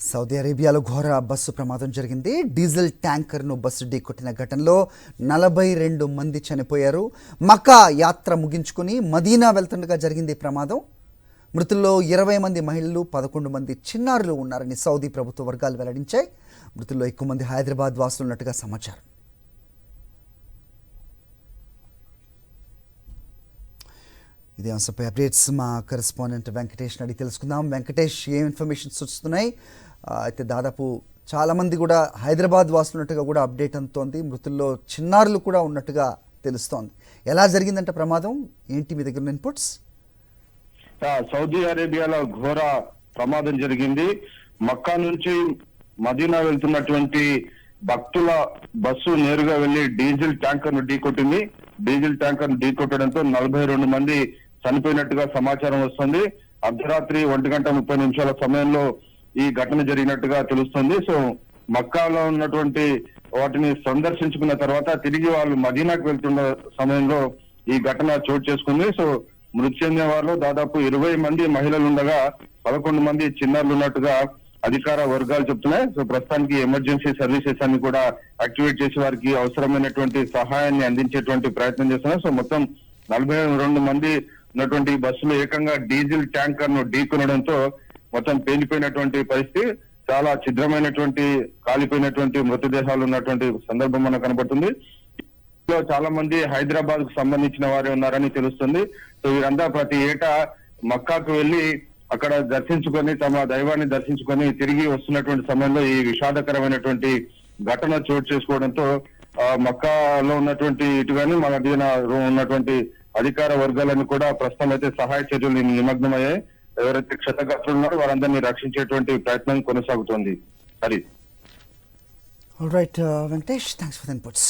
Saudi అరేబియాలో ఘోర bus ప్రమాదం జరిగింది. డీజిల్ ట్యాంకర్ను బస్సు ఢీకొట్టిన ఘటనలో 42 మంది చనిపోయారు. మక్కా యాత్ర ముగించుకుని మదీనా వెళ్తుండగా జరిగింది ఈ ప్రమాదం. మృతుల్లో 20 మంది మహిళలు, 11 మంది చిన్నారులు ఉన్నారని సౌదీ ప్రభుత్వ వర్గాలు వెల్లడించాయి. మృతుల్లో ఎక్కువ మంది హైదరాబాద్ వాసులు ఉన్నట్టుగా సమాచారం. ఇదే అంశంపై అప్డేట్స్ మా కరెస్పాండెంట్ వెంకటేష్ అడిగి తెలుసుకుందాం. వెంకటేష్, ఏ ఇన్ఫర్మేషన్స్ వస్తున్నాయి? అయితే దాదాపు చాలామంది కూడా హైదరాబాద్ వాసులు ఉన్నట్టుగా కూడా అప్డేట్ అందుతోంది. మృతుల్లో చిన్నారులు కూడా ఉన్నట్టుగా తెలుస్తోంది. ఎలా జరిగిందంటే ప్రమాదం ఏంటి మీ దగ్గర ఇన్పుట్స్? సౌదీ అరేబియాలో ఘోర ప్రమాదం జరిగింది. మక్కా నుంచి మదీనా వెళ్తున్నటువంటి భక్తుల బస్సు నేరుగా వెళ్లి డీజిల్ ట్యాంకర్ ను ఢీకొట్టింది. డీజిల్ ట్యాంకర్ ను ఢీకొట్టడంతో 42 మంది చనిపోయినట్టుగా సమాచారం వస్తుంది. అర్ధరాత్రి 1:30 సమయంలో ఈ ఘటన జరిగినట్టుగా తెలుస్తుంది. సో మక్కాలో ఉన్నటువంటి వాటిని సందర్శించుకున్న తర్వాత తిరిగి వాళ్ళు మదీనాకు వెళ్తున్న సమయంలో ఈ ఘటన చోటు చేసుకుంది. సో మృతి చెందిన వారిలో దాదాపు 20 మంది మహిళలు ఉండగా 11 మంది చిన్నారులు ఉన్నట్టుగా అధికార వర్గాలు చెప్తున్నాయి. సో ప్రస్తుతానికి ఎమర్జెన్సీ సర్వీసెస్ అన్ని కూడా యాక్టివేట్ చేసి వారికి అవసరమైనటువంటి సహాయాన్ని అందించేటువంటి ప్రయత్నం చేస్తున్నారు. సో మొత్తం 42 మంది ఉన్నటువంటి బస్సులు ఏకంగా డీజిల్ ట్యాంకర్ ను ఢీకొనడంతో మొత్తం పేలిపోయినటువంటి పరిస్థితి, చాలా ఛిద్రమైనటువంటి కాలిపోయినటువంటి మృతదేహాలు ఉన్నటువంటి సందర్భం మనకు కనబడుతుంది. చాలా మంది హైదరాబాద్ కు సంబంధించిన వారే ఉన్నారని తెలుస్తుంది. సో వీరంతా ప్రతి ఏటా మక్కాకు వెళ్లి అక్కడ దర్శించుకొని తమ దైవాన్ని దర్శించుకొని తిరిగి వస్తున్నటువంటి సమయంలో ఈ విషాదకరమైనటువంటి ఘటన చోటు చేసుకోవడంతో మక్కాలో ఉన్నటువంటి ఇటుగాని మన ఉన్నటువంటి అధికార వర్గాలను కూడా ప్రస్తుతం అయితే సహాయ చర్యలు నిమగ్నమయ్యాయి. ఎవరైతే క్షతగాత్రులు ఉన్నారో వారందరినీ రక్షించేటువంటి ప్రయత్నం కొనసాగుతోంది. Hari. All right Venkatesh, thanks for the inputs.